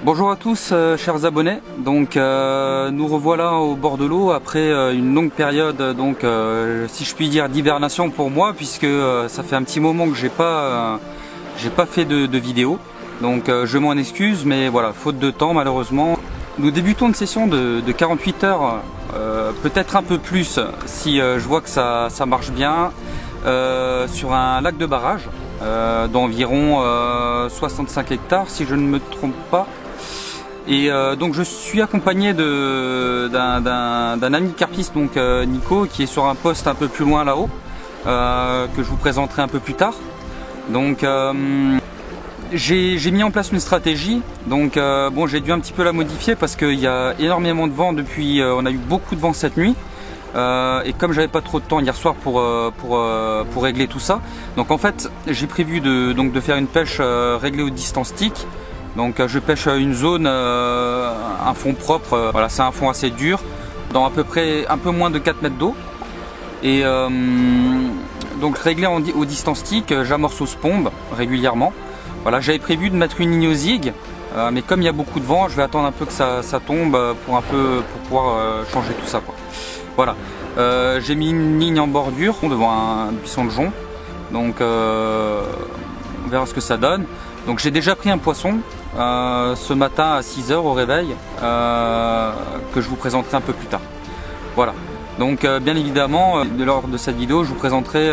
Bonjour à tous chers abonnés, donc nous revoilà au bord de l'eau après une longue période, donc si je puis dire d'hibernation pour moi, puisque ça fait un petit moment que j'ai pas fait de vidéo, donc je m'en excuse, mais voilà, faute de temps malheureusement. Nous débutons une session de 48 heures, peut-être un peu plus si je vois que ça marche bien, sur un lac de barrage d'environ 65 hectares si je ne me trompe pas. Et donc je suis accompagné d'un ami carpiste, donc Nico, qui est sur un poste un peu plus loin là-haut, que je vous présenterai un peu plus tard. Donc j'ai mis en place une stratégie, donc bon, j'ai dû un petit peu la modifier parce qu'il y a énormément de vent depuis, on a eu beaucoup de vent cette nuit. Et comme j'avais pas trop de temps hier soir pour régler tout ça, donc en fait j'ai prévu de faire une pêche réglée au distance stick. Donc je pêche une zone, un fond propre, voilà, c'est un fond assez dur, dans à peu près un peu moins de 4 mètres d'eau. Et donc réglé au distance stick, j'amorce au spombe régulièrement. Voilà, j'avais prévu de mettre une ligne au zig, mais comme il y a beaucoup de vent, je vais attendre un peu que ça tombe pour pouvoir changer tout ça, quoi. Voilà, j'ai mis une ligne en bordure devant un buisson de jonc, donc on verra ce que ça donne. Donc j'ai déjà pris un poisson ce matin à 6 h au réveil, que je vous présenterai un peu plus tard. Voilà, donc bien évidemment lors de cette vidéo je vous présenterai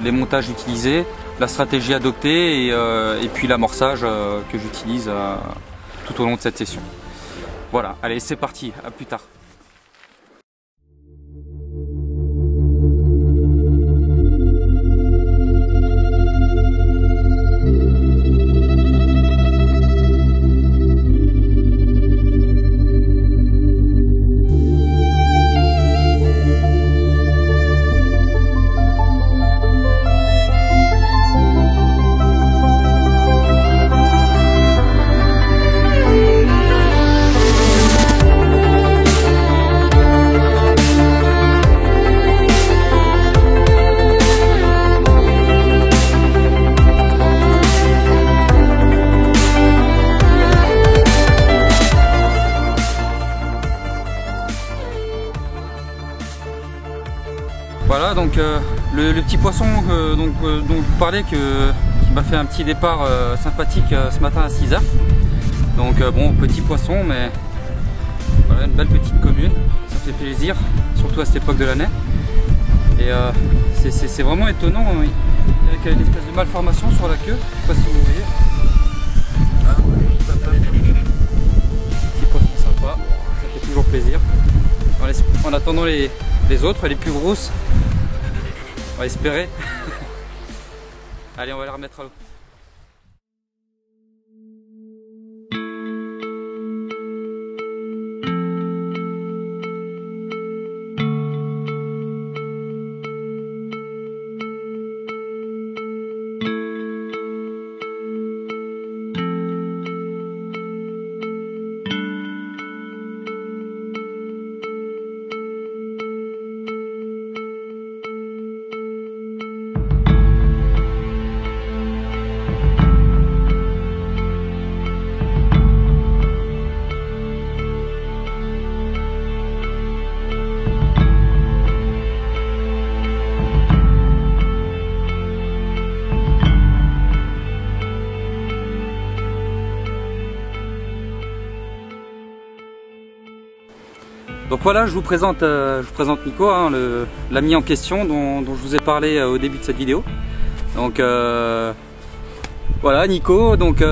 les montages utilisés, la stratégie adoptée et puis l'amorçage que j'utilise tout au long de cette session. Voilà, allez c'est parti, à plus tard. Voilà, donc le petit poisson dont je vous parlais, qui m'a fait un petit départ sympathique ce matin à 6 h. Donc bon, petit poisson, mais voilà, une belle petite commune, ça fait plaisir, surtout à cette époque de l'année. Et c'est vraiment étonnant, oui, avec une espèce de malformation sur la queue, je sais pas si vous voyez. Petit poisson sympa, ça fait toujours plaisir. En attendant les autres, les plus grosses, on va espérer. Allez, on va les remettre à l'eau. Donc voilà, je vous présente Nico, hein, l'ami en question dont je vous ai parlé au début de cette vidéo. Donc voilà, Nico. Donc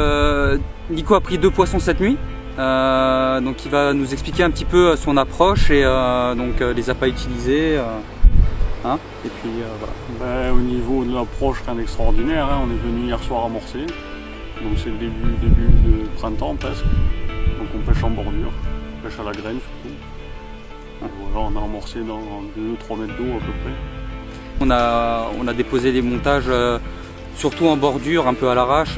Nico a pris 2 poissons cette nuit. Donc il va nous expliquer un petit peu son approche et donc les appâts utilisés. Hein, et puis voilà. Au niveau de l'approche, rien d'extraordinaire, hein. On est venu hier soir amorcer. Donc c'est le début de printemps presque. Donc on pêche en bordure, on pêche à la graine surtout. Voilà, on a amorcé dans 2-3 mètres d'eau à peu près. On a déposé des montages surtout en bordure, un peu à l'arrache.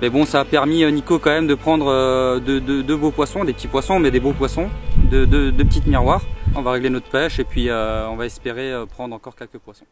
Mais bon, ça a permis Nico quand même de prendre deux beaux poissons, des petits poissons, mais des beaux poissons, deux petites miroirs. On va régler notre pêche et puis on va espérer prendre encore quelques poissons.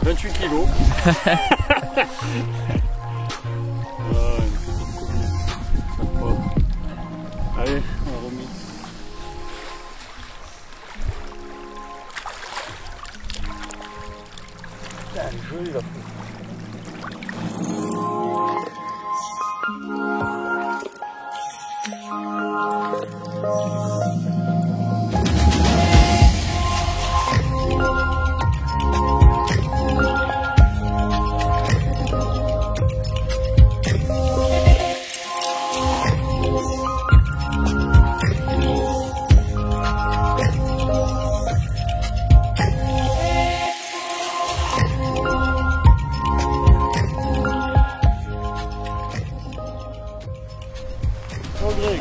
28 kilos. Allez, on remet. Ah, elle est jolie là.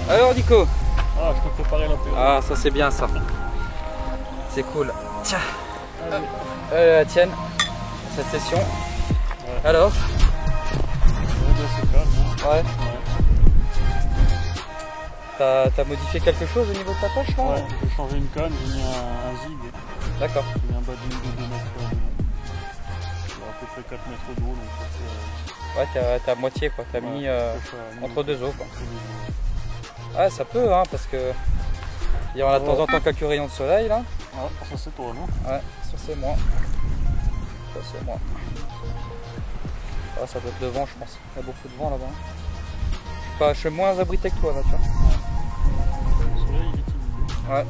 Alors Nico. Ah, je peux préparer l'apéro. Ah, ça c'est bien ça. C'est cool. Tiens. La tienne, cette session. Ouais. Alors C'est calme. Ouais. T'as modifié quelque chose au niveau de ta pêche là? Ouais, j'ai changé une canne, j'ai mis un zig. D'accord. J'ai mis un badine de 2 mètres de long. Il y a à peu près 4 mètres d'eau, donc ça fait... Ouais, t'as à moitié quoi, t'as mis entre deux eaux quoi. Entre deux eaux. Ah, ça peut hein, parce que il y en a de temps en temps quelques rayons de soleil là. Ah, ça c'est toi, non? Ouais, ça c'est moi. Ça c'est moi. Ah, ça doit être le vent, je pense. Il y a beaucoup de vent là-bas. Je suis moins abrité que toi là, tu vois. Le soleil il est timide. Ouais, ouais.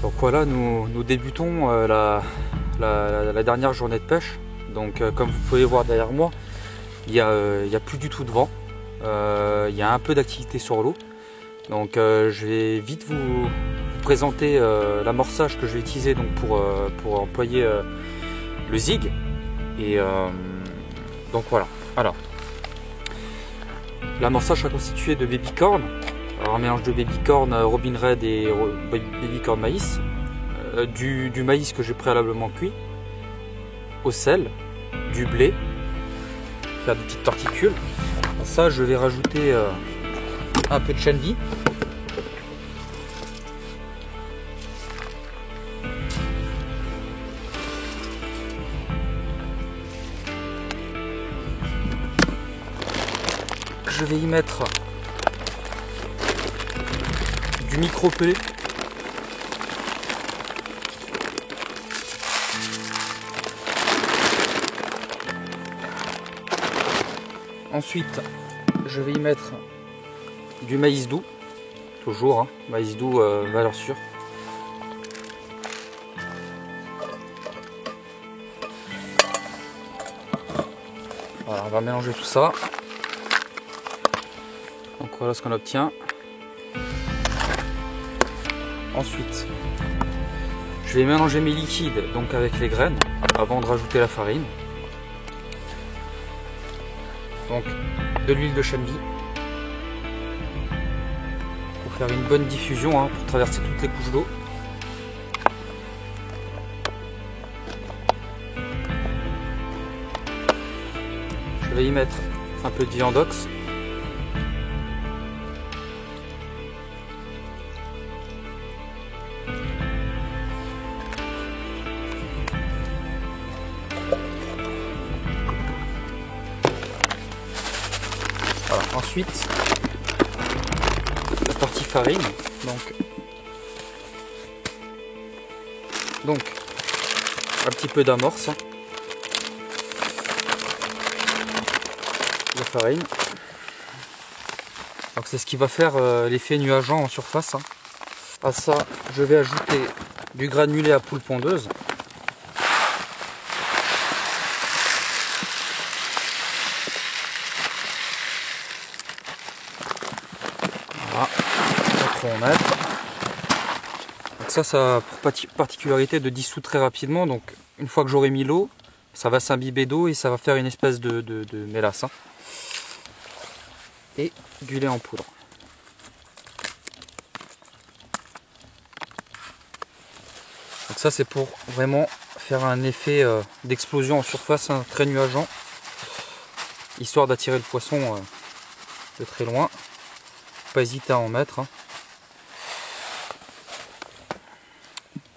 Donc voilà, nous débutons la dernière journée de pêche. Donc comme vous pouvez voir derrière moi, il y a plus du tout de vent. Il y a un peu d'activité sur l'eau. Donc je vais vite vous présenter l'amorçage que je vais utiliser donc, pour employer le zig. Et donc voilà. Alors, l'amorçage sera constitué de baby corn. Alors un mélange de baby corn Robin Red et baby corn maïs, du maïs que j'ai préalablement cuit, au sel, du blé, faire des petites torticules. À ça je vais rajouter un peu de shandy, je vais y mettre du micro-pelé, ensuite je vais y mettre du maïs doux, toujours hein, maïs doux valeur sûre, voilà, on va mélanger tout ça. Donc voilà ce qu'on obtient. Ensuite, je vais mélanger mes liquides donc avec les graines avant de rajouter la farine. Donc de l'huile de shandy pour faire une bonne diffusion hein, pour traverser toutes les couches d'eau. Je vais y mettre un peu de viandox. Voilà. Ensuite, la partie farine. Donc un petit peu d'amorce. La farine. Donc c'est ce qui va faire l'effet nuageant en surface. Hein. À ça, je vais ajouter du granulé à poule pondeuse. trop en mettre. Donc ça a pour particularité de dissoudre très rapidement. Donc une fois que j'aurai mis l'eau, ça va s'imbiber d'eau et ça va faire une espèce de mélasse. Hein. Et du lait en poudre. Donc ça c'est pour vraiment faire un effet d'explosion en surface, hein, très nuageant, histoire d'attirer le poisson de très loin. Pas hésiter à en mettre. Hein.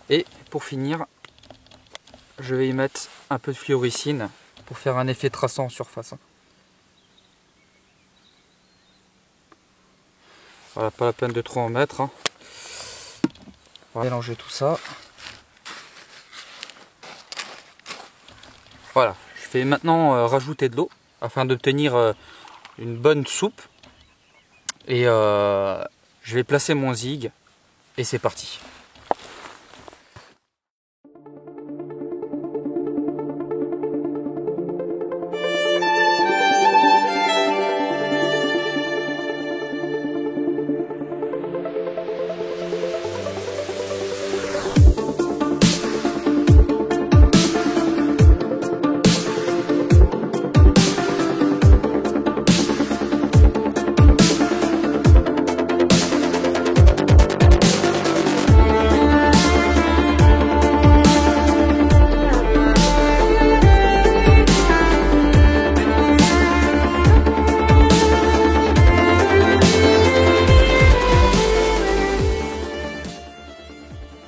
Et pour finir, je vais y mettre un peu de fluoricine pour faire un effet traçant en surface. Hein. Voilà, pas la peine de trop en mettre. Hein. On va mélanger tout ça. Voilà, je vais maintenant rajouter de l'eau afin d'obtenir une bonne soupe. Et je vais placer mon zig et c'est parti.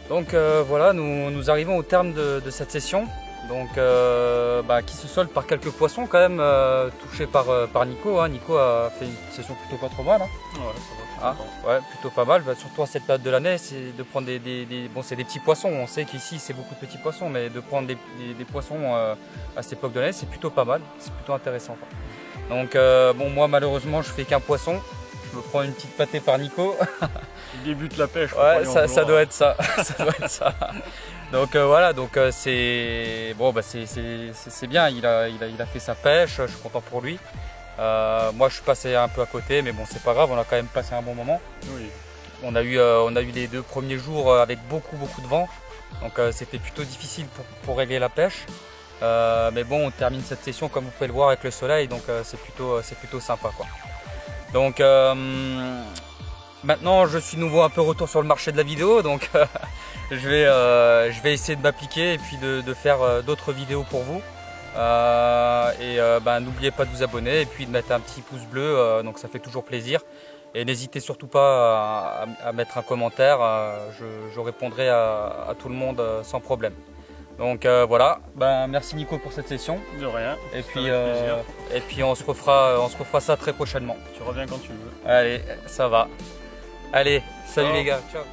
Donc voilà, nous arrivons au terme de cette session, donc qui se solde par quelques poissons quand même, touchés par Nico. Hein. Nico a fait une session plutôt pas trop mal. Hein. Ouais, ça va. Ouais, plutôt pas mal. Surtout à cette période de l'année, c'est de prendre bon, c'est des petits poissons. On sait qu'ici c'est beaucoup de petits poissons, mais de prendre des poissons à cette époque de l'année, c'est plutôt pas mal. C'est plutôt intéressant. Quoi. Donc bon, moi malheureusement, je fais qu'un poisson. Je me prends une petite pâtée par Nico. Il débute la pêche. Ouais, ça doit être ça. Ça doit être ça. Donc voilà, donc c'est bon, c'est bien. Il a fait sa pêche. Je suis content pour lui. Moi, je suis passé un peu à côté, mais bon, c'est pas grave. On a quand même passé un bon moment. Oui. On a eu les 2 premiers jours avec beaucoup de vent. Donc c'était plutôt difficile pour régler la pêche. Mais bon, on termine cette session comme vous pouvez le voir avec le soleil. Donc c'est plutôt sympa, quoi. Donc maintenant je suis nouveau un peu retour sur le marché de la vidéo, donc je vais essayer de m'appliquer et puis de faire d'autres vidéos pour vous. N'oubliez pas de vous abonner et puis de mettre un petit pouce bleu, donc ça fait toujours plaisir. Et n'hésitez surtout pas à mettre un commentaire, je répondrai à tout le monde sans problème. Donc voilà, merci Nico pour cette session. De rien. Et puis on se refera ça très prochainement. Tu reviens quand tu veux. Allez, ça va. Allez, salut Ciao. les gars, ciao.